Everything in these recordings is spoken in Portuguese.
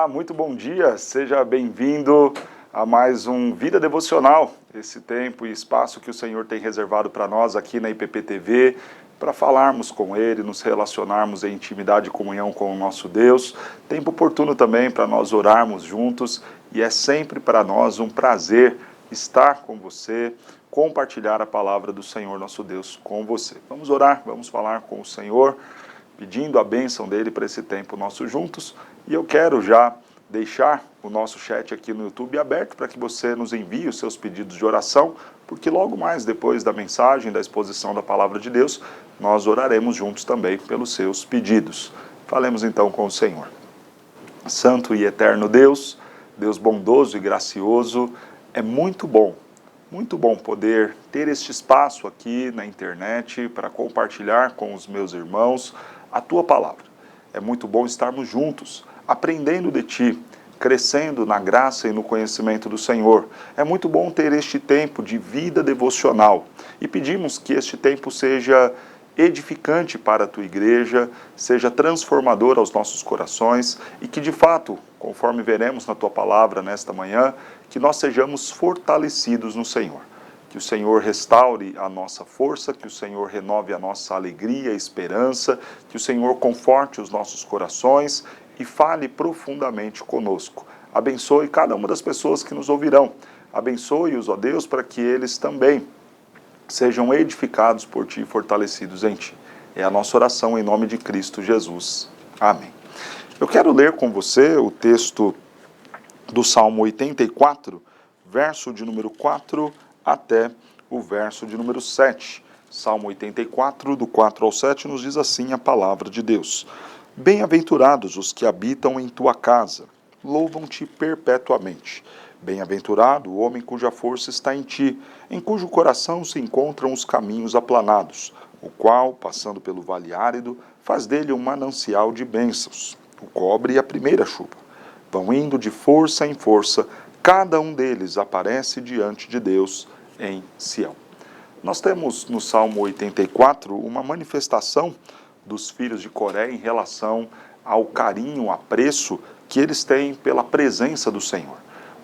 Olá, muito bom dia, seja bem-vindo a mais um Vida Devocional, esse tempo e espaço que o Senhor tem reservado para nós aqui na IPP TV, para falarmos com Ele, nos relacionarmos em intimidade e comunhão com o nosso Deus, tempo oportuno também para nós orarmos juntos e é sempre para nós um prazer estar com você, compartilhar a palavra do Senhor nosso Deus com você. Vamos orar, vamos falar com o Senhor, pedindo a bênção dele para esse tempo nosso juntos. E eu quero já deixar o nosso chat aqui no YouTube aberto para que você nos envie os seus pedidos de oração, porque logo mais depois da mensagem, da exposição da palavra de Deus, nós oraremos juntos também pelos seus pedidos. Falemos então com o Senhor. Santo e eterno Deus, Deus bondoso e gracioso, é muito bom poder ter este espaço aqui na internet para compartilhar com os meus irmãos a Tua palavra. É muito bom estarmos juntos, aprendendo de Ti, crescendo na graça e no conhecimento do Senhor. É muito bom ter este tempo de vida devocional e pedimos que este tempo seja edificante para a Tua igreja, seja transformador aos nossos corações e que de fato, conforme veremos na Tua palavra nesta manhã, que nós sejamos fortalecidos no Senhor. Que o Senhor restaure a nossa força, que o Senhor renove a nossa alegria e esperança, que o Senhor conforte os nossos corações e fale profundamente conosco. Abençoe cada uma das pessoas que nos ouvirão. Abençoe-os, ó Deus, para que eles também sejam edificados por Ti e fortalecidos em Ti. É a nossa oração em nome de Cristo Jesus. Amém. Eu quero ler com você o texto do Salmo 84, verso de número 4 até o verso de número 7. Salmo 84, do 4 ao 7, nos diz assim a palavra de Deus. Bem-aventurados os que habitam em tua casa, louvam-te perpetuamente. Bem-aventurado o homem cuja força está em ti, em cujo coração se encontram os caminhos aplanados, o qual, passando pelo vale árido, faz dele um manancial de bênçãos, o cobre a primeira chuva. Vão indo de força em força, cada um deles aparece diante de Deus em Sião. Nós temos no Salmo 84 uma manifestação dos filhos de Coré em relação ao carinho, apreço que eles têm pela presença do Senhor.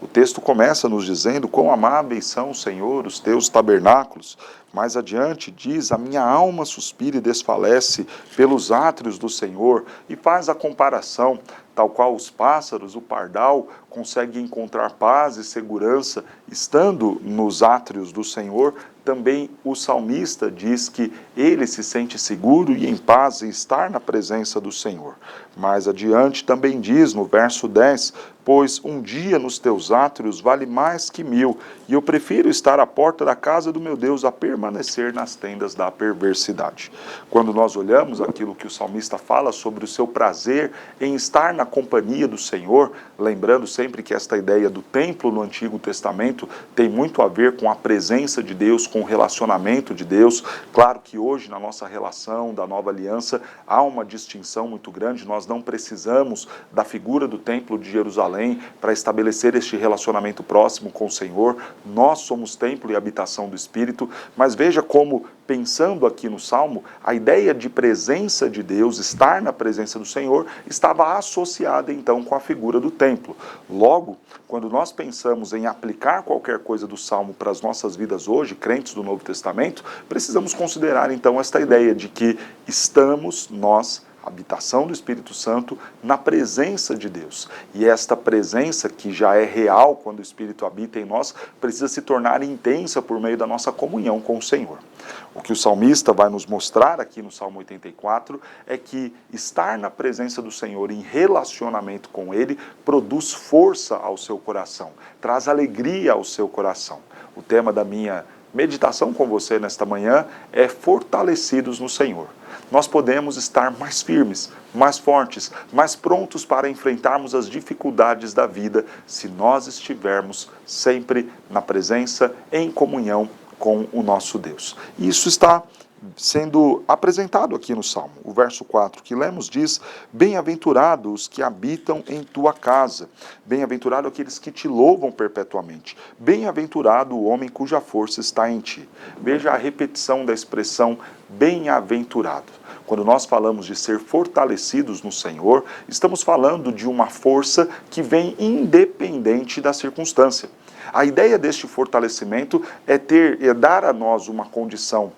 O texto começa nos dizendo quão amáveis são, Senhor, os teus tabernáculos. Mais adiante diz, a minha alma suspira e desfalece pelos átrios do Senhor, e faz a comparação, tal qual os pássaros, o pardal, conseguem encontrar paz e segurança estando nos átrios do Senhor. Também o salmista diz que ele se sente seguro e em paz em estar na presença do Senhor. Mais adiante também diz no verso 10, pois um dia nos teus átrios vale mais que 1000, e eu prefiro estar à porta da casa do meu Deus a permanecer nas tendas da perversidade. Quando nós olhamos aquilo que o salmista fala sobre o seu prazer em estar na companhia do Senhor, lembrando sempre que esta ideia do templo no Antigo Testamento tem muito a ver com a presença de Deus, com o relacionamento de Deus. Claro que hoje na nossa relação da nova aliança há uma distinção muito grande, nós não precisamos da figura do templo de Jerusalém para estabelecer este relacionamento próximo com o Senhor. Nós somos templo e habitação do Espírito, mas veja como, pensando aqui no Salmo, a ideia de presença de Deus, estar na presença do Senhor, estava associada então com a figura do templo. Logo, quando nós pensamos em aplicar qualquer coisa do Salmo para as nossas vidas hoje, crentes do Novo Testamento, precisamos considerar então esta ideia de que estamos nós, habitação do Espírito Santo, na presença de Deus. E esta presença, que já é real quando o Espírito habita em nós, precisa se tornar intensa por meio da nossa comunhão com o Senhor. O que o salmista vai nos mostrar aqui no Salmo 84 é que estar na presença do Senhor em relacionamento com Ele produz força ao seu coração, traz alegria ao seu coração. O tema da minha meditação com você nesta manhã é fortalecidos no Senhor. Nós podemos estar mais firmes, mais fortes, mais prontos para enfrentarmos as dificuldades da vida se nós estivermos sempre na presença, em comunhão com o nosso Deus. E isso está sendo apresentado aqui no Salmo. O verso 4 que lemos diz: bem-aventurados os que habitam em tua casa, bem-aventurado aqueles que te louvam perpetuamente, bem-aventurado o homem cuja força está em ti. Veja a repetição da expressão bem-aventurado. Quando nós falamos de ser fortalecidos no Senhor, estamos falando de uma força que vem independente da circunstância. A ideia deste fortalecimento é dar a nós uma condição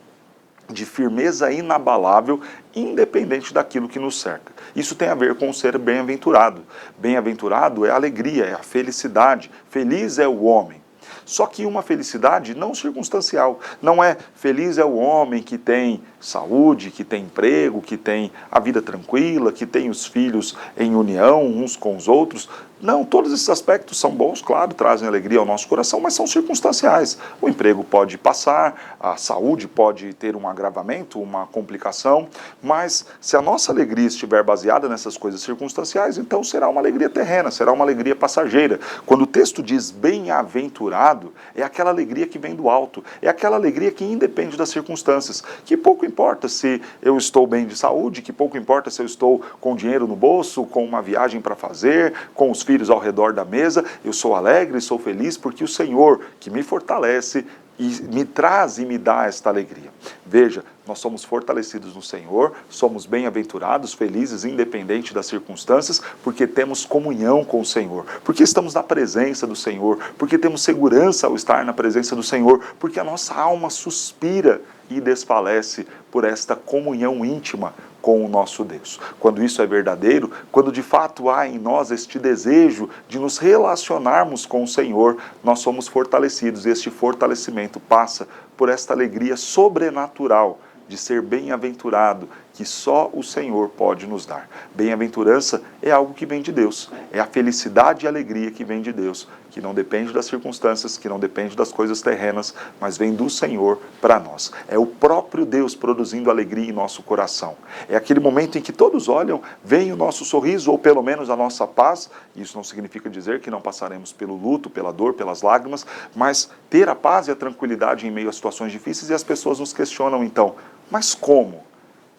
de firmeza inabalável, independente daquilo que nos cerca. Isso tem a ver com ser bem-aventurado. Bem-aventurado é a alegria, é a felicidade. Feliz é o homem. Só que uma felicidade não circunstancial. Não é feliz é o homem que tem saúde, que tem emprego, que tem a vida tranquila, que tem os filhos em união uns com os outros. Não, todos esses aspectos são bons, claro, trazem alegria ao nosso coração, mas são circunstanciais. O emprego pode passar, a saúde pode ter um agravamento, uma complicação, mas se a nossa alegria estiver baseada nessas coisas circunstanciais, então será uma alegria terrena, será uma alegria passageira. Quando o texto diz bem-aventurado, é aquela alegria que vem do alto, é aquela alegria que independe das circunstâncias, que pouco importa se eu estou bem de saúde, que pouco importa se eu estou com dinheiro no bolso, com uma viagem para fazer, com os filhos ao redor da mesa, eu sou alegre, sou feliz, porque o Senhor que me fortalece e me traz e me dá esta alegria. Veja, nós somos fortalecidos no Senhor, somos bem-aventurados, felizes, independente das circunstâncias, porque temos comunhão com o Senhor, porque estamos na presença do Senhor, porque temos segurança ao estar na presença do Senhor, porque a nossa alma suspira e desfalece por esta comunhão íntima com o nosso Deus. Quando isso é verdadeiro, quando de fato há em nós este desejo de nos relacionarmos com o Senhor, nós somos fortalecidos e este fortalecimento passa por esta alegria sobrenatural de ser bem-aventurado, que só o Senhor pode nos dar. Bem-aventurança é algo que vem de Deus, é a felicidade e a alegria que vem de Deus, que não depende das circunstâncias, que não depende das coisas terrenas, mas vem do Senhor para nós. É o próprio Deus produzindo alegria em nosso coração. É aquele momento em que todos olham, veem o nosso sorriso, ou pelo menos a nossa paz. Isso não significa dizer que não passaremos pelo luto, pela dor, pelas lágrimas, mas ter a paz e a tranquilidade em meio a situações difíceis, e as pessoas nos questionam então, mas como?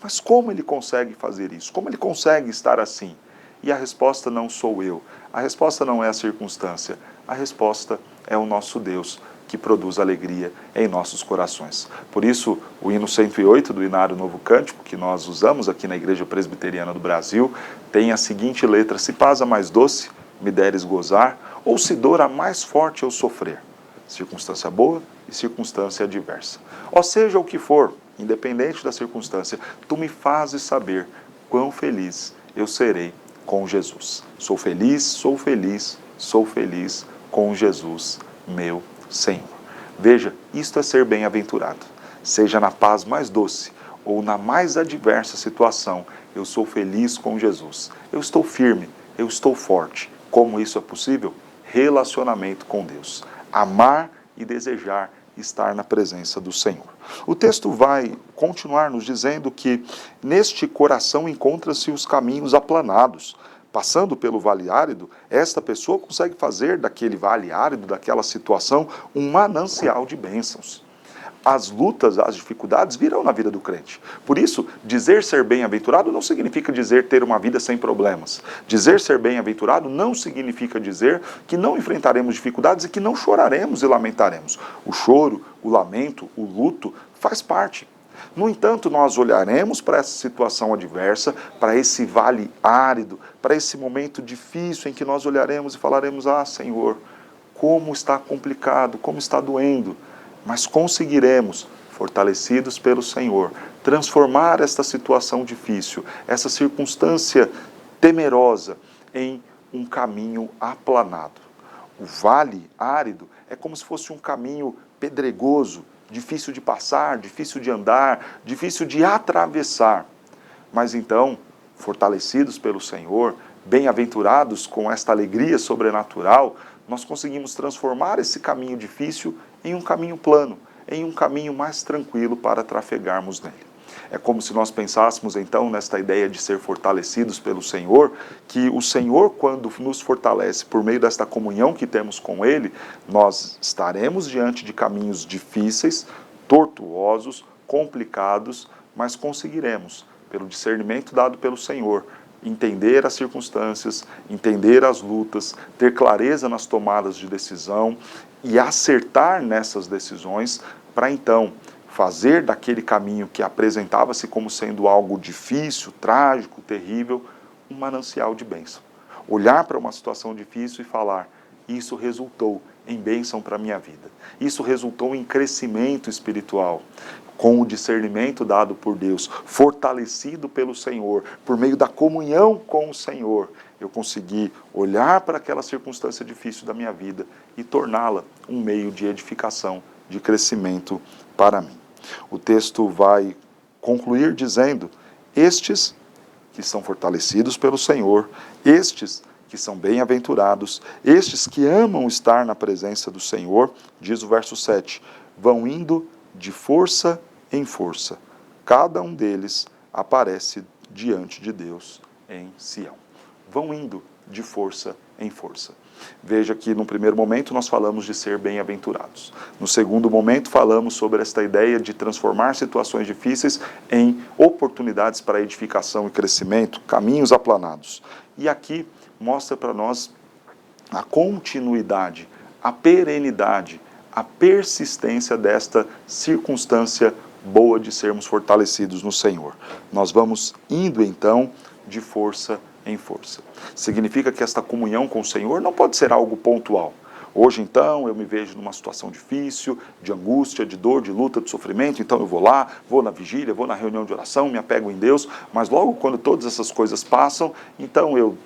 Mas como ele consegue fazer isso? Como ele consegue estar assim? E a resposta não sou eu. A resposta não é a circunstância. A resposta é o nosso Deus, que produz alegria em nossos corações. Por isso, o hino 108 do Inário Novo Cântico, que nós usamos aqui na Igreja Presbiteriana do Brasil, tem a seguinte letra: se paz a mais doce, me deres gozar, ou se dor a mais forte eu sofrer. Circunstância boa e circunstância adversa. Ou seja o que for, independente da circunstância, tu me fazes saber quão feliz eu serei com Jesus. Sou feliz, sou feliz, sou feliz com Jesus, meu Senhor. Veja, isto é ser bem-aventurado. Seja na paz mais doce ou na mais adversa situação, eu sou feliz com Jesus. Eu estou firme, eu estou forte. Como isso é possível? Relacionamento com Deus. Amar e desejar estar na presença do Senhor. O texto vai continuar nos dizendo que neste coração encontram-se os caminhos aplanados. Passando pelo vale árido, esta pessoa consegue fazer daquele vale árido, daquela situação, um manancial de bênçãos. As lutas, as dificuldades virão na vida do crente. Por isso, dizer ser bem-aventurado não significa dizer ter uma vida sem problemas. Dizer ser bem-aventurado não significa dizer que não enfrentaremos dificuldades e que não choraremos e lamentaremos. O choro, o lamento, o luto faz parte. No entanto, nós olharemos para essa situação adversa, para esse vale árido, para esse momento difícil em que nós olharemos e falaremos: ah, Senhor, como está complicado, como está doendo. Mas conseguiremos, fortalecidos pelo Senhor, transformar esta situação difícil, essa circunstância temerosa, em um caminho aplanado. O vale árido é como se fosse um caminho pedregoso, difícil de passar, difícil de andar, difícil de atravessar. Mas então, fortalecidos pelo Senhor, bem-aventurados com esta alegria sobrenatural, nós conseguimos transformar esse caminho difícil em um caminho plano, em um caminho mais tranquilo para trafegarmos nele. É como se nós pensássemos então nesta ideia de ser fortalecidos pelo Senhor, que o Senhor, quando nos fortalece por meio desta comunhão que temos com Ele, nós estaremos diante de caminhos difíceis, tortuosos, complicados, mas conseguiremos, pelo discernimento dado pelo Senhor, entender as circunstâncias, entender as lutas, ter clareza nas tomadas de decisão e acertar nessas decisões para então fazer daquele caminho que apresentava-se como sendo algo difícil, trágico, terrível, um manancial de bênção. Olhar para uma situação difícil e falar, isso resultou em bênção para a minha vida. Isso resultou em crescimento espiritual. Com o discernimento dado por Deus, fortalecido pelo Senhor, por meio da comunhão com o Senhor, eu consegui olhar para aquela circunstância difícil da minha vida e torná-la um meio de edificação, de crescimento para mim. O texto vai concluir dizendo, estes que são fortalecidos pelo Senhor, estes que são bem-aventurados, estes que amam estar na presença do Senhor, diz o verso 7, vão indo de força em força. Cada um deles aparece diante de Deus em Sião. Vão indo de força em força. Veja que no primeiro momento nós falamos de ser bem-aventurados. No segundo momento falamos sobre esta ideia de transformar situações difíceis em oportunidades para edificação e crescimento, caminhos aplanados. E aqui mostra para nós a continuidade, a perenidade, a persistência desta circunstância boa de sermos fortalecidos no Senhor. Nós vamos indo então de força em força. Significa que esta comunhão com o Senhor não pode ser algo pontual. Hoje então eu me vejo numa situação difícil, de angústia, de dor, de luta, de sofrimento, então eu vou lá, vou na vigília, vou na reunião de oração, me apego em Deus, mas logo quando todas essas coisas passam, então eu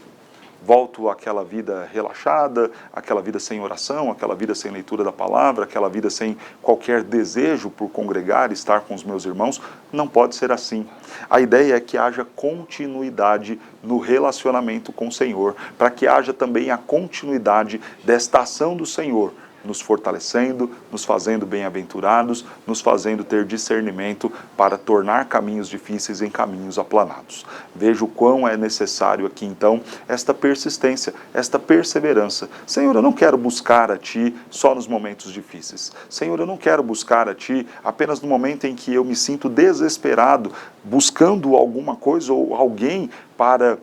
volto àquela vida relaxada, àquela vida sem oração, àquela vida sem leitura da palavra, àquela vida sem qualquer desejo por congregar, estar com os meus irmãos. Não pode ser assim. A ideia é que haja continuidade no relacionamento com o Senhor, para que haja também a continuidade desta ação do Senhor, nos fortalecendo, nos fazendo bem-aventurados, nos fazendo ter discernimento para tornar caminhos difíceis em caminhos aplanados. Veja o quão é necessário aqui, então, esta persistência, esta perseverança. Senhor, eu não quero buscar a Ti só nos momentos difíceis. Senhor, eu não quero buscar a Ti apenas no momento em que eu me sinto desesperado, buscando alguma coisa ou alguém para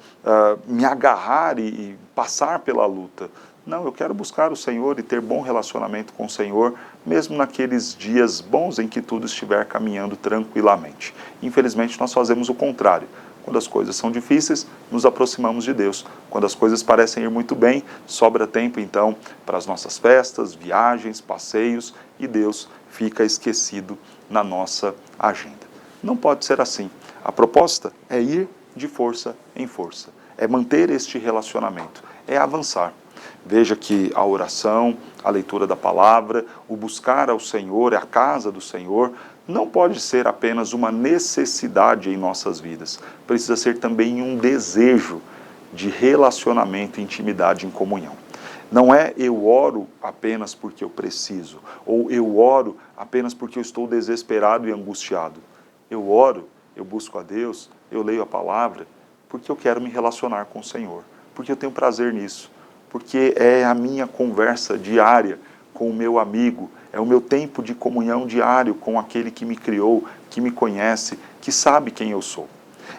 me agarrar e passar pela luta. Não, eu quero buscar o Senhor e ter bom relacionamento com o Senhor, mesmo naqueles dias bons em que tudo estiver caminhando tranquilamente. Infelizmente, nós fazemos o contrário. Quando as coisas são difíceis, nos aproximamos de Deus. Quando as coisas parecem ir muito bem, sobra tempo, então, para as nossas festas, viagens, passeios, e Deus fica esquecido na nossa agenda. Não pode ser assim. A proposta é ir de força em força, é manter este relacionamento, é avançar. Veja que a oração, a leitura da palavra, o buscar ao Senhor, a casa do Senhor, não pode ser apenas uma necessidade em nossas vidas. Precisa ser também um desejo de relacionamento, intimidade em comunhão. Não é eu oro apenas porque eu preciso, ou eu oro apenas porque eu estou desesperado e angustiado. Eu oro, eu busco a Deus, eu leio a palavra, porque eu quero me relacionar com o Senhor, porque eu tenho prazer nisso. Porque é a minha conversa diária com o meu amigo, é o meu tempo de comunhão diário com aquele que me criou, que me conhece, que sabe quem eu sou.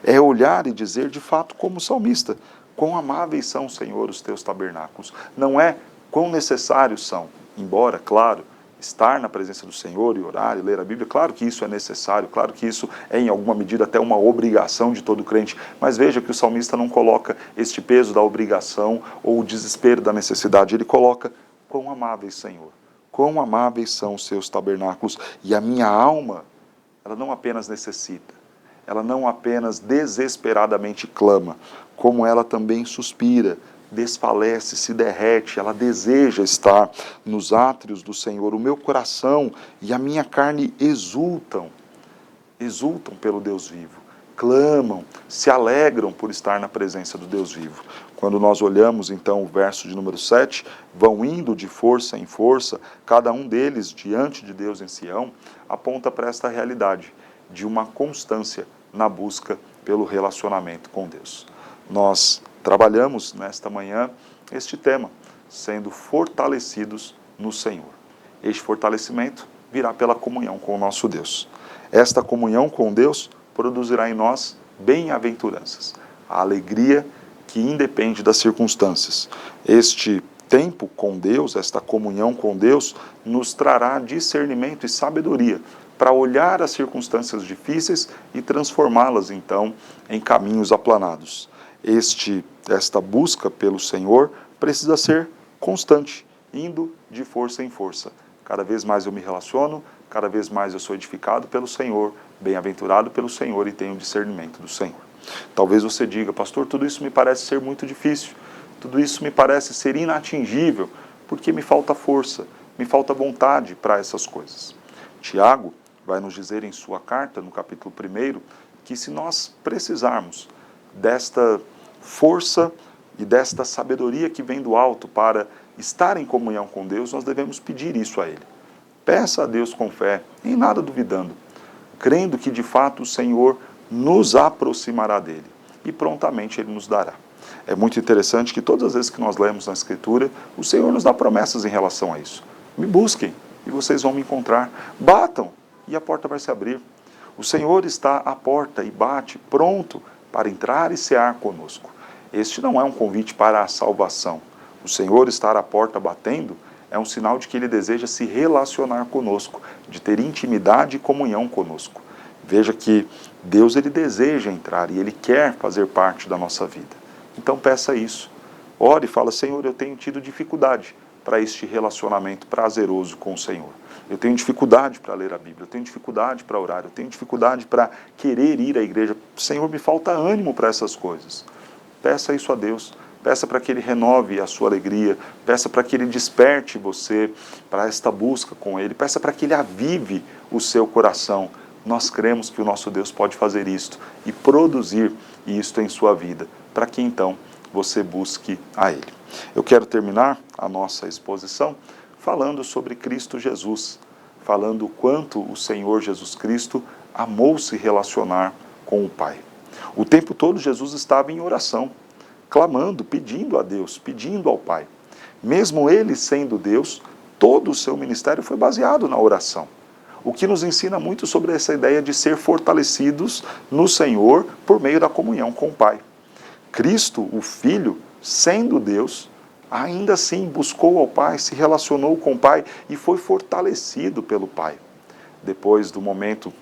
É olhar e dizer de fato como salmista, quão amáveis são, Senhor, os teus tabernáculos. Não é quão necessários são, embora, claro, estar na presença do Senhor e orar e ler a Bíblia, claro que isso é necessário, claro que isso é em alguma medida até uma obrigação de todo crente, mas veja que o salmista não coloca este peso da obrigação ou o desespero da necessidade, ele coloca quão amáveis, Senhor, quão amáveis são os seus tabernáculos, e a minha alma, ela não apenas necessita, ela não apenas desesperadamente clama, como ela também suspira, desfalece, se derrete, ela deseja estar nos átrios do Senhor. O meu coração e a minha carne exultam pelo Deus vivo, clamam, se alegram por estar na presença do Deus vivo. Quando nós olhamos então o verso de número 7, vão indo de força em força, cada um deles diante de Deus em Sião, aponta para esta realidade de uma constância na busca pelo relacionamento com Deus. Nós trabalhamos nesta manhã este tema, sendo fortalecidos no Senhor. Este fortalecimento virá pela comunhão com o nosso Deus. Esta comunhão com Deus produzirá em nós bem-aventuranças, a alegria que independe das circunstâncias. Este tempo com Deus, esta comunhão com Deus, nos trará discernimento e sabedoria para olhar as circunstâncias difíceis e transformá-las, então, em caminhos aplanados. Esta busca pelo Senhor precisa ser constante, indo de força em força. Cada vez mais eu me relaciono, cada vez mais eu sou edificado pelo Senhor, bem-aventurado pelo Senhor e tenho discernimento do Senhor. Talvez você diga, pastor, tudo isso me parece ser muito difícil, tudo isso me parece ser inatingível, porque me falta força, me falta vontade para essas coisas. Tiago vai nos dizer em sua carta, no capítulo 1, que se nós precisarmos desta força e desta sabedoria que vem do alto para estar em comunhão com Deus, nós devemos pedir isso a Ele. Peça a Deus com fé, em nada duvidando, crendo que de fato o Senhor nos aproximará dele e prontamente Ele nos dará. É muito interessante que todas as vezes que nós lemos na Escritura, o Senhor nos dá promessas em relação a isso. Me busquem e vocês vão me encontrar. Batam e a porta vai se abrir. O Senhor está à porta e bate, pronto para entrar e cear conosco. Este não é um convite para a salvação. O Senhor estar à porta batendo é um sinal de que Ele deseja se relacionar conosco, de ter intimidade e comunhão conosco. Veja que Deus, Ele deseja entrar e Ele quer fazer parte da nossa vida. Então peça isso. Ore e fala, Senhor, eu tenho tido dificuldade para este relacionamento prazeroso com o Senhor. Eu tenho dificuldade para ler a Bíblia, eu tenho dificuldade para orar, eu tenho dificuldade para querer ir à igreja. Senhor, me falta ânimo para essas coisas. Peça isso a Deus. Peça para que Ele renove a sua alegria, peça para que Ele desperte você para esta busca com Ele, peça para que Ele avive o seu coração. Nós cremos que o nosso Deus pode fazer isto e produzir isto em sua vida, para que então você busque a Ele. Eu quero terminar a nossa exposição falando sobre Cristo Jesus, falando o quanto o Senhor Jesus Cristo amou se relacionar com o Pai. O tempo todo Jesus estava em oração, clamando, pedindo a Deus, pedindo ao Pai. Mesmo Ele sendo Deus, todo o seu ministério foi baseado na oração. O que nos ensina muito sobre essa ideia de ser fortalecidos no Senhor por meio da comunhão com o Pai. Cristo, o Filho, sendo Deus, ainda assim buscou ao Pai, se relacionou com o Pai e foi fortalecido pelo Pai. Depois do momento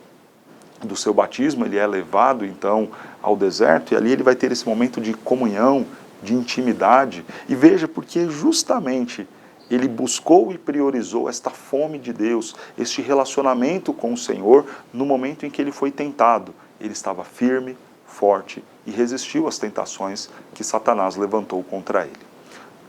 do seu batismo, ele é levado então ao deserto e ali ele vai ter esse momento de comunhão, de intimidade. E veja, porque justamente ele buscou e priorizou esta fome de Deus, este relacionamento com o Senhor, no momento em que ele foi tentado. Ele estava firme, forte e resistiu às tentações que Satanás levantou contra ele.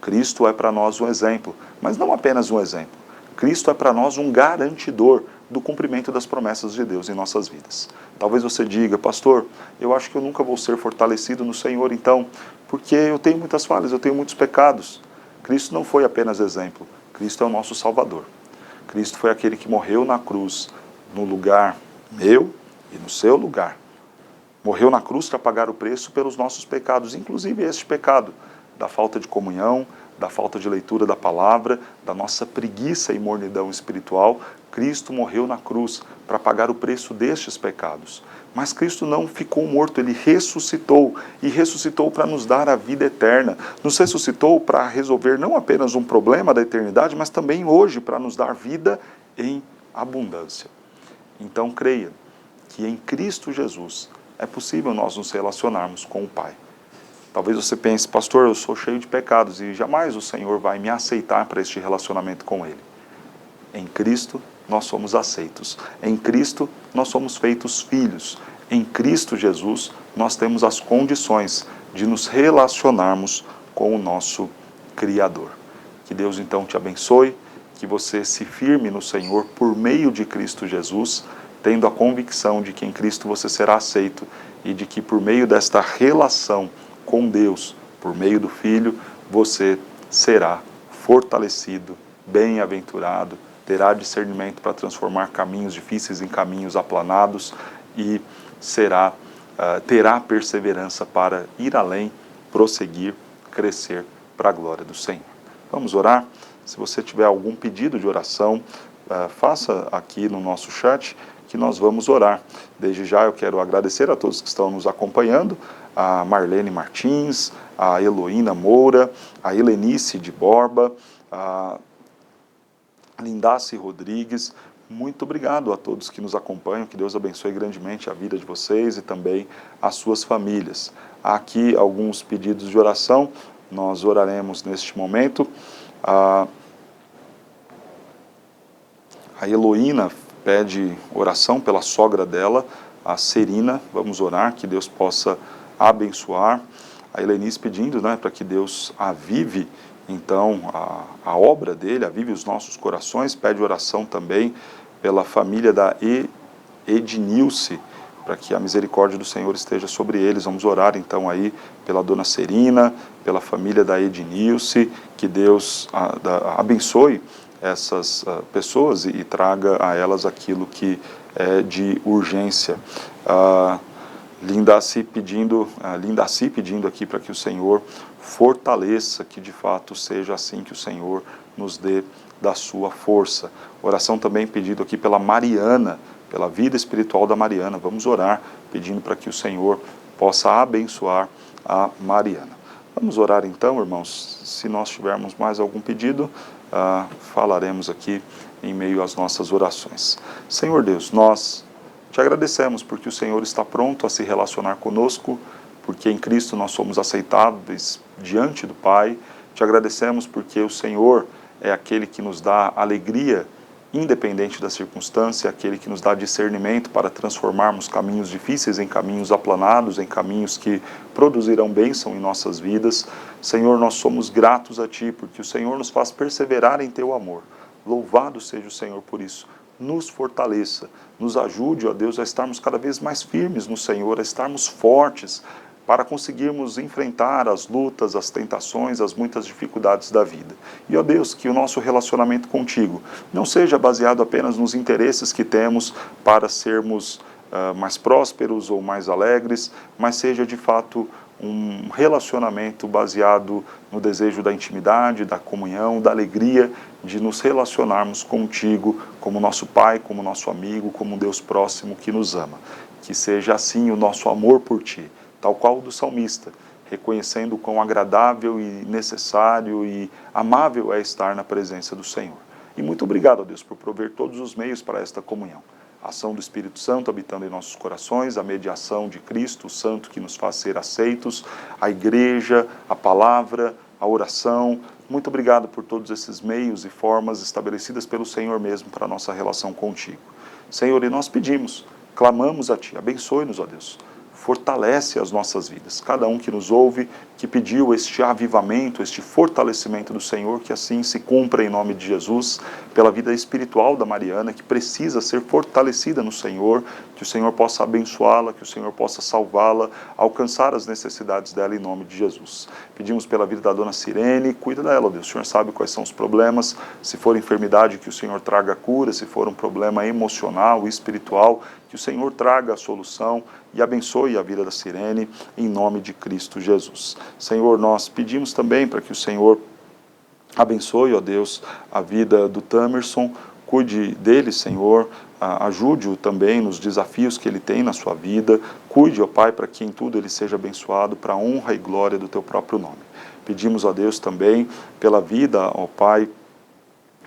Cristo é para nós um exemplo, mas não apenas um exemplo. Cristo é para nós um garantidor do cumprimento das promessas de Deus em nossas vidas. Talvez você diga, pastor, eu acho que eu nunca vou ser fortalecido no Senhor então, porque eu tenho muitas falhas, eu tenho muitos pecados. Cristo não foi apenas exemplo, Cristo é o nosso Salvador. Cristo foi aquele que morreu na cruz, no lugar meu e no seu lugar. Morreu na cruz para pagar o preço pelos nossos pecados, inclusive este pecado da falta de comunhão, da falta de leitura da palavra, da nossa preguiça e mornidão espiritual. Cristo morreu na cruz para pagar o preço destes pecados. Mas Cristo não ficou morto, Ele ressuscitou, e ressuscitou para nos dar a vida eterna. Nos ressuscitou para resolver não apenas um problema da eternidade, mas também hoje para nos dar vida em abundância. Então creia que em Cristo Jesus é possível nós nos relacionarmos com o Pai. Talvez você pense, pastor, eu sou cheio de pecados e jamais o Senhor vai me aceitar para este relacionamento com Ele. Em Cristo nós somos aceitos. Em Cristo nós somos feitos filhos. Em Cristo Jesus nós temos as condições de nos relacionarmos com o nosso Criador. Que Deus então te abençoe, que você se firme no Senhor por meio de Cristo Jesus, tendo a convicção de que em Cristo você será aceito e de que por meio desta relação com Deus, por meio do Filho, você será fortalecido, bem-aventurado, terá discernimento para transformar caminhos difíceis em caminhos aplanados e terá perseverança para ir além, prosseguir, crescer para a glória do Senhor. Vamos orar? Se você tiver algum pedido de oração, faça aqui no nosso chat, que nós vamos orar. Desde já eu quero agradecer a todos que estão nos acompanhando, a Marlene Martins, a Heloína Moura, a Helenice de Borba, a Lindace Rodrigues. Muito obrigado a todos que nos acompanham, que Deus abençoe grandemente a vida de vocês e também as suas famílias. Há aqui alguns pedidos de oração, nós oraremos neste momento. A Heloína pede oração pela sogra dela, a Serina. Vamos orar, que Deus possa abençoar. A Helenice pedindo, né, para que Deus avive, então, a obra dele, avive os nossos corações. Pede oração também pela família da Ednilce, para que a misericórdia do Senhor esteja sobre eles. Vamos orar então aí pela dona Serina, pela família da Ednilce, que Deus abençoe essas pessoas e traga a elas aquilo que é de urgência. Lindaci pedindo aqui para que o Senhor fortaleça, que de fato seja assim, que o Senhor nos dê da sua força. Oração também pedido aqui pela Mariana, pela vida espiritual da Mariana. Vamos orar pedindo para que o Senhor possa abençoar a Mariana. Vamos orar então, irmãos. Se nós tivermos mais algum pedido, falaremos aqui em meio às nossas orações. Senhor Deus, nós te agradecemos porque o Senhor está pronto a se relacionar conosco, porque em Cristo nós somos aceitáveis diante do Pai. Te agradecemos porque o Senhor é aquele que nos dá alegria, independente da circunstância, aquele que nos dá discernimento para transformarmos caminhos difíceis em caminhos aplanados, em caminhos que produzirão bênção em nossas vidas. Senhor, nós somos gratos a Ti, porque o Senhor nos faz perseverar em Teu amor. Louvado seja o Senhor por isso. Nos fortaleça, nos ajude, ó Deus, a estarmos cada vez mais firmes no Senhor, a estarmos fortes, para conseguirmos enfrentar as lutas, as tentações, as muitas dificuldades da vida. E, ó Deus, que o nosso relacionamento contigo não seja baseado apenas nos interesses que temos para sermos mais prósperos ou mais alegres, mas seja de fato um relacionamento baseado no desejo da intimidade, da comunhão, da alegria de nos relacionarmos contigo como nosso Pai, como nosso amigo, como um Deus próximo que nos ama. Que seja assim o nosso amor por Ti, tal qual o do salmista, reconhecendo quão agradável e necessário e amável é estar na presença do Senhor. E muito obrigado, ó Deus, por prover todos os meios para esta comunhão. A ação do Espírito Santo habitando em nossos corações, a mediação de Cristo, o Santo que nos faz ser aceitos, a igreja, a palavra, a oração. Muito obrigado por todos esses meios e formas estabelecidas pelo Senhor mesmo para a nossa relação contigo. Senhor, e nós pedimos, clamamos a Ti, abençoe-nos, ó Deus. Fortalece as nossas vidas. Cada um que nos ouve, que pediu este avivamento, este fortalecimento do Senhor, que assim se cumpra em nome de Jesus, pela vida espiritual da Mariana, que precisa ser fortalecida no Senhor, que o Senhor possa abençoá-la, que o Senhor possa salvá-la, alcançar as necessidades dela em nome de Jesus. Pedimos pela vida da dona Sirene, cuida dela, Deus. O Senhor sabe quais são os problemas, se for enfermidade, que o Senhor traga a cura, se for um problema emocional, espiritual, que o Senhor traga a solução e abençoe a vida da Sirene, em nome de Cristo Jesus. Senhor, nós pedimos também para que o Senhor abençoe, ó Deus, a vida do Tamerson, cuide dele, Senhor, ajude-o também nos desafios que ele tem na sua vida, cuide, ó Pai, para que em tudo ele seja abençoado, para a honra e glória do Teu próprio nome. Pedimos a Deus também pela vida, ó Pai,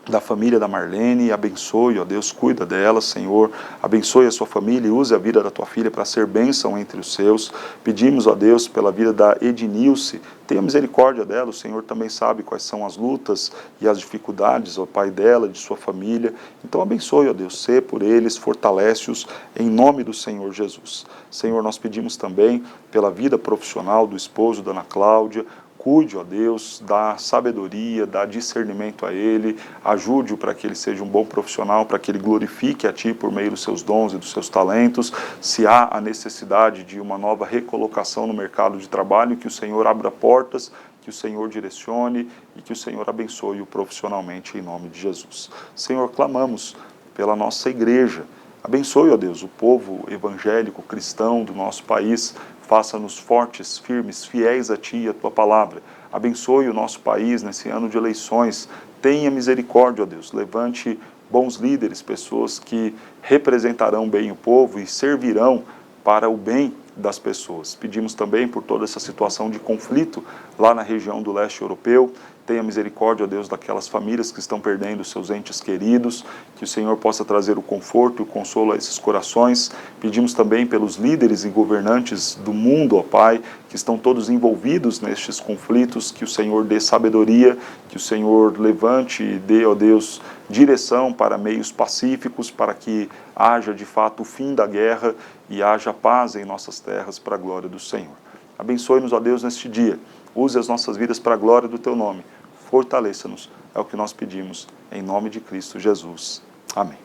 da família da Marlene, abençoe, ó Deus, cuida dela, Senhor, abençoe a sua família e use a vida da tua filha para ser bênção entre os seus. Pedimos, ó Deus, pela vida da Ednilce, tenha misericórdia dela, o Senhor também sabe quais são as lutas e as dificuldades, ó Pai, dela, de sua família, então abençoe, ó Deus, sê por eles, fortalece-os, em nome do Senhor Jesus. Senhor, nós pedimos também pela vida profissional do esposo da Ana Cláudia, cuide, ó Deus, dá sabedoria, dá discernimento a ele, ajude-o para que ele seja um bom profissional, para que ele glorifique a Ti por meio dos seus dons e dos seus talentos. Se há a necessidade de uma nova recolocação no mercado de trabalho, que o Senhor abra portas, que o Senhor direcione e que o Senhor abençoe-o profissionalmente em nome de Jesus. Senhor, clamamos pela nossa igreja. Abençoe, ó Deus, o povo evangélico, cristão do nosso país. Faça-nos fortes, firmes, fiéis a Ti e a Tua palavra. Abençoe o nosso país nesse ano de eleições. Tenha misericórdia, ó Deus. Levante bons líderes, pessoas que representarão bem o povo e servirão para o bem das pessoas. Pedimos também por toda essa situação de conflito lá na região do leste europeu. Tenha misericórdia, ó Deus, daquelas famílias que estão perdendo seus entes queridos, que o Senhor possa trazer o conforto e o consolo a esses corações. Pedimos também pelos líderes e governantes do mundo, ó Pai, que estão todos envolvidos nestes conflitos, que o Senhor dê sabedoria, que o Senhor levante e dê, ó Deus, direção para meios pacíficos, para que haja de fato o fim da guerra e haja paz em nossas terras para a glória do Senhor. Abençoe-nos, ó Deus, neste dia. Use as nossas vidas para a glória do Teu nome. Fortaleça-nos, é o que nós pedimos, em nome de Cristo Jesus. Amém.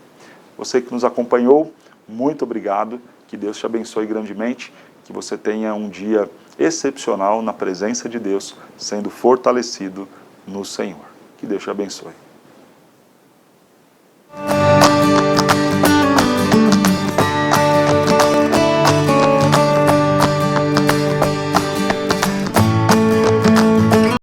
Você que nos acompanhou, muito obrigado, que Deus te abençoe grandemente, que você tenha um dia excepcional na presença de Deus, sendo fortalecido no Senhor. Que Deus te abençoe.